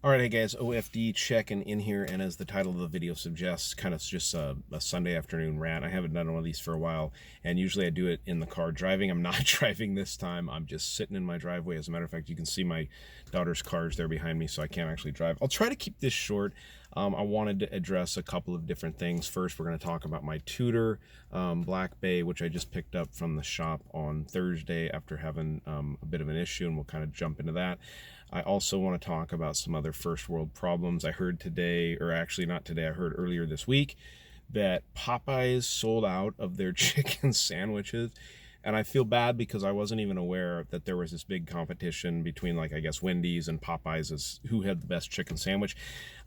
All right, hey guys, OFD checking in here, and as the title of the video suggests, kind of just a Sunday afternoon rant. I haven't done one of these for a while, and usually I do it in the car driving. I'm not driving this time. I'm just sitting in my driveway. As a matter of fact, you can see my daughter's cars there behind me, so I can't actually drive. I'll try to keep this short. I wanted to address a couple of different things. First, we're going to talk about my Tudor Black Bay, which I just picked up from the shop on Thursday after having a bit of an issue, and we'll kind of jump into that. I also want to talk about some other first world problems. I heard today, or actually not today, I heard earlier this week that Popeyes sold out of their chicken sandwiches. And I feel bad because I wasn't even aware that there was this big competition between, like, I guess Wendy's and Popeyes as who had the best chicken sandwich.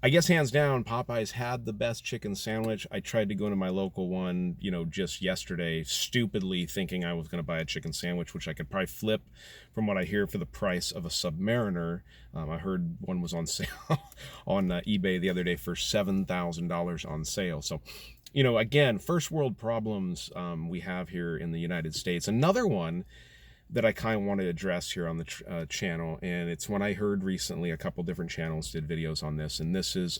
I guess hands down, Popeyes had the best chicken sandwich. I tried to go to my local one, just yesterday, stupidly thinking I was going to buy a chicken sandwich, which I could probably flip from what I hear for the price of a Submariner. I heard one was on sale on eBay the other day for $7,000 on sale. So, again, first world problems we have here in the United States. Another one that I kind of want to address here on the channel, and it's one I heard recently. A couple different channels did videos on this, and this is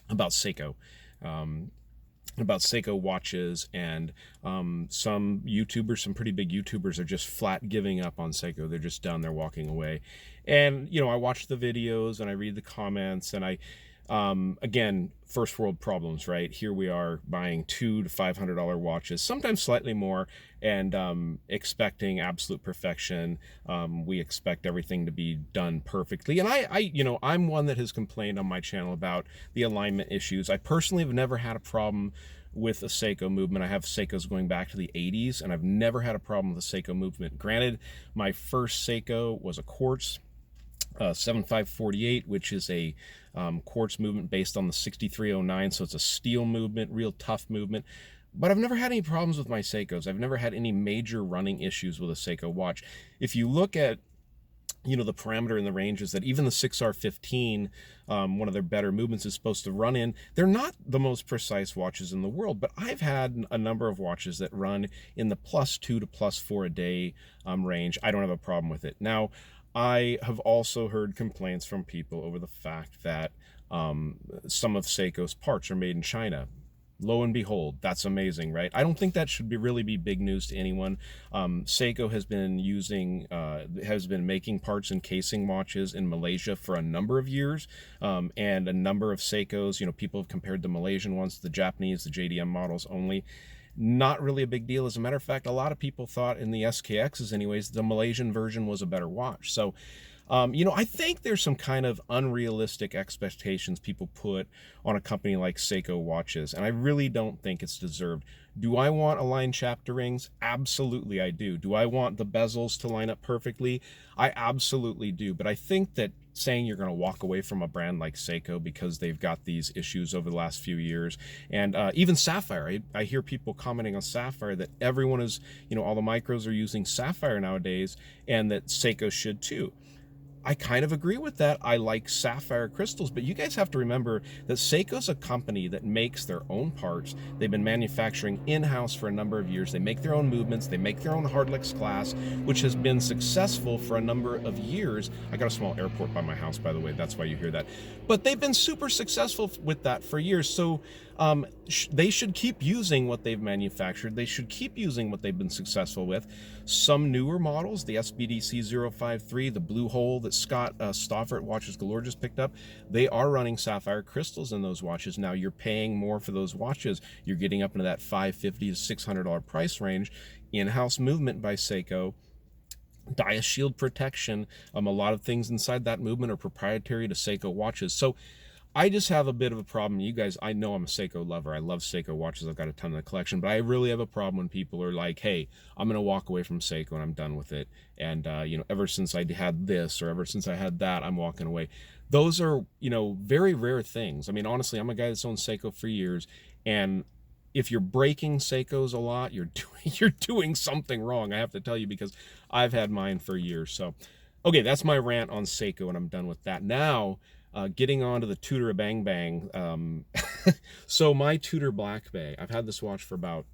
about Seiko. About Seiko watches, and some YouTubers, some pretty big YouTubers are just flat giving up on Seiko. They're just done, they're walking away. And, I watch the videos and I read the comments, and again, first world problems, right? Here we are buying $200 to $500 watches, sometimes slightly more, and expecting absolute perfection. We expect everything to be done perfectly. And I'm one that has complained on my channel about the alignment issues. I personally have never had a problem with a Seiko movement. I have Seikos going back to the 80s, and I've never had a problem with a Seiko movement. Granted, my first Seiko was a quartz 7548, which is a quartz movement based on the 6309, so it's a steel movement, real tough movement. But I've never had any problems with my Seikos. I've never had any major running issues with a Seiko watch. If you look at the parameter and the ranges that even the 6R15, one of their better movements, is supposed to run in, they're not the most precise watches in the world, but I've had a number of watches that run in the +2 to +4 a day range. I don't have a problem with it. Now, I have also heard complaints from people over the fact that some of Seiko's parts are made in China. Lo and behold, that's amazing, right? I don't think that should really be big news to anyone. Seiko has been making parts and casing watches in Malaysia for a number of years, and a number of Seikos, people have compared the Malaysian ones to the Japanese, the JDM models only. Not really a big deal. As a matter of fact, a lot of people thought in the SKXs anyways, the Malaysian version was a better watch. So, I think there's some kind of unrealistic expectations people put on a company like Seiko watches, and I really don't think it's deserved. Do I want aligned chapter rings? Absolutely I do. Do I want the bezels to line up perfectly? I absolutely do. But I think that saying you're going to walk away from a brand like Seiko because they've got these issues over the last few years, and even Sapphire, I hear people commenting on Sapphire that everyone is, all the micros are using Sapphire nowadays, and that Seiko should too. I kind of agree with that. I like sapphire crystals, but you guys have to remember that Seiko's a company that makes their own parts. They've been manufacturing in-house for a number of years. They make their own movements. They make their own Hardlex class, which has been successful for a number of years. I got a small airport by my house, by the way. That's why you hear that. But they've been super successful with that for years. So they should keep using what they've manufactured. They should keep using what they've been successful with. Some newer models, the SBDC 053, the Blue Hole that Scott Stoffert Watches Galore just picked up, they are running sapphire crystals in those watches. Now, you're paying more for those watches. You're getting up into that $550 to $600 price range. In-house movement by Seiko. Dia shield protection. A lot of things inside that movement are proprietary to Seiko watches. So I just have a bit of a problem. You guys, I know I'm a Seiko lover. I love Seiko watches. I've got a ton in the collection, but I really have a problem when people are like, hey, I'm going to walk away from Seiko and I'm done with it. And, ever since I had this or ever since I had that, I'm walking away. Those are, very rare things. I mean, honestly, I'm a guy that's owned Seiko for years, and if you're breaking Seikos a lot, you're doing something wrong, I have to tell you, because I've had mine for years. So, okay, that's my rant on Seiko, and I'm done with that. Now, getting on to the Tudor-a-bang. So my Tudor Black Bay, I've had this watch for about,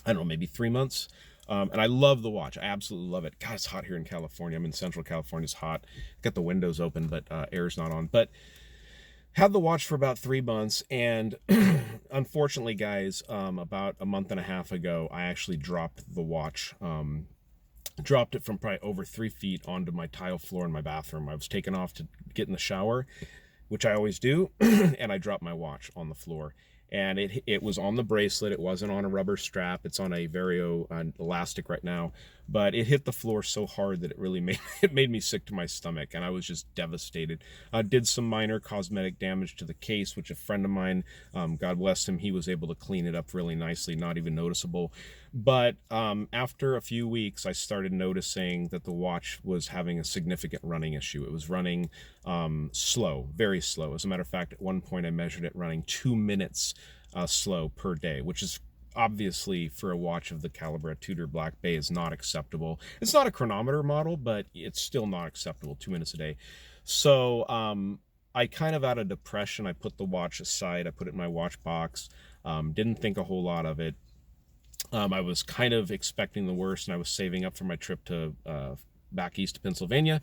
I don't know, maybe 3 months. And I love the watch. I absolutely love it. God, it's hot here in California. I'm in Central California. It's hot. Got the windows open, but air's not on. But had the watch for about 3 months, and unfortunately, guys, about a month and a half ago, I actually dropped the watch. Dropped it from probably over 3 feet onto my tile floor in my bathroom. I was taken off to get in the shower, which I always do, and I dropped my watch on the floor. And it was on the bracelet. It wasn't on a rubber strap. It's on a Vario elastic right now. But it hit the floor so hard that it made me sick to my stomach, and I was just devastated. Did some minor cosmetic damage to the case, which a friend of mine, God bless him, he was able to clean it up really nicely, not even noticeable. But after a few weeks, I started noticing that the watch was having a significant running issue. It was running slow, very slow. As a matter of fact, at one point I measured it running 2 minutes slow per day, which is obviously for a watch of the caliber at Tudor Black Bay is not acceptable. It's not a chronometer model, but it's still not acceptable, 2 minutes a day. So I kind of, out of depression, I put the watch aside. I put it in my watch box. Didn't think a whole lot of it. I was kind of expecting the worst, and I was saving up for my trip to back east to Pennsylvania.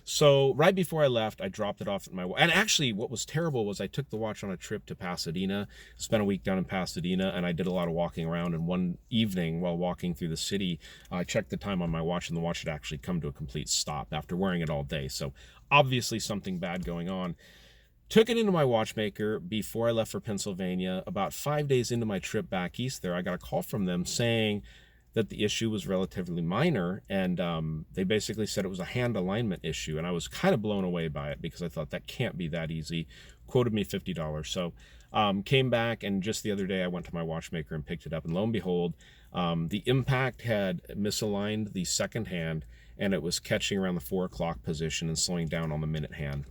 So right before I left, I dropped it off at and actually what was terrible was I took the watch on a trip to Pasadena, spent a week down in Pasadena, and I did a lot of walking around. And one evening while walking through the city, I checked the time on my watch, and the watch had actually come to a complete stop after wearing it all day. So obviously something bad going on. Took it into my watchmaker before I left for Pennsylvania. About 5 days into my trip back east there, I got a call from them saying that the issue was relatively minor, and they basically said it was a hand alignment issue, and I was kind of blown away by it because I thought that can't be that easy. Quoted me $50. So came back, and just the other day I went to my watchmaker and picked it up, and lo and behold, the impact had misaligned the second hand, and it was catching around the 4 o'clock position and slowing down on the minute hand.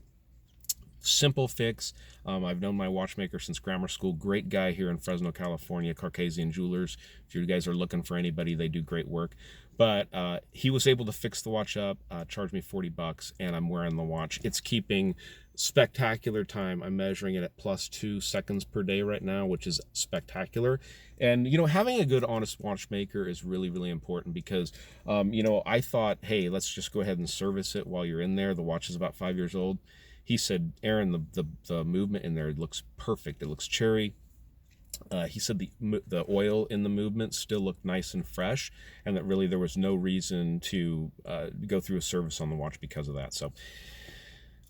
Simple fix. I've known my watchmaker since grammar school. Great guy here in Fresno, California, Caucasian Jewelers. If you guys are looking for anybody, they do great work. But he was able to fix the watch up, charge me $40, and I'm wearing the watch. It's keeping spectacular time. I'm measuring it at +2 seconds per day right now, which is spectacular. And, you know, having a good, honest watchmaker is really, really important because, you know, I thought, hey, let's just go ahead and service it while you're in there. The watch is about 5 years old. He said, Aaron, the movement in there looks perfect. It looks cherry. He said the oil in the movement still looked nice and fresh, and that really there was no reason to go through a service on the watch because of that. So,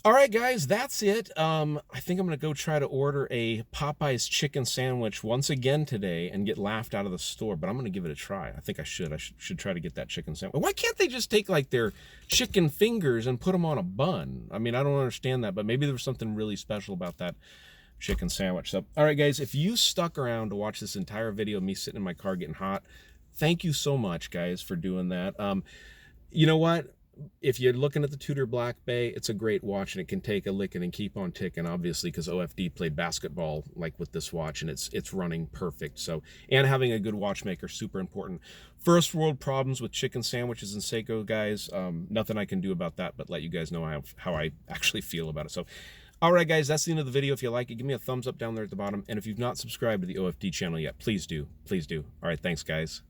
all right, guys, that's it. I think I'm going to go try to order a Popeye's chicken sandwich once again today and get laughed out of the store, but I'm going to give it a try. I think I should. I should try to get that chicken sandwich. Why can't they just take, like, their chicken fingers and put them on a bun? I mean, I don't understand that, but maybe there was something really special about that chicken sandwich. So, all right, guys, if you stuck around to watch this entire video of me sitting in my car getting hot, thank you so much, guys, for doing that. You know what? If you're looking at the Tudor Black Bay, it's a great watch, and it can take a licking and keep on ticking, obviously, because OFD played basketball like with this watch, and it's running perfect. So, and having a good watchmaker, super important. First world problems with chicken sandwiches and Seiko, guys. Nothing I can do about that, but let you guys know how I actually feel about it. So, all right, guys, that's the end of the video. If you like it, give me a thumbs up down there at the bottom. And if you've not subscribed to the OFD channel yet, please do. Please do. All right, thanks, guys.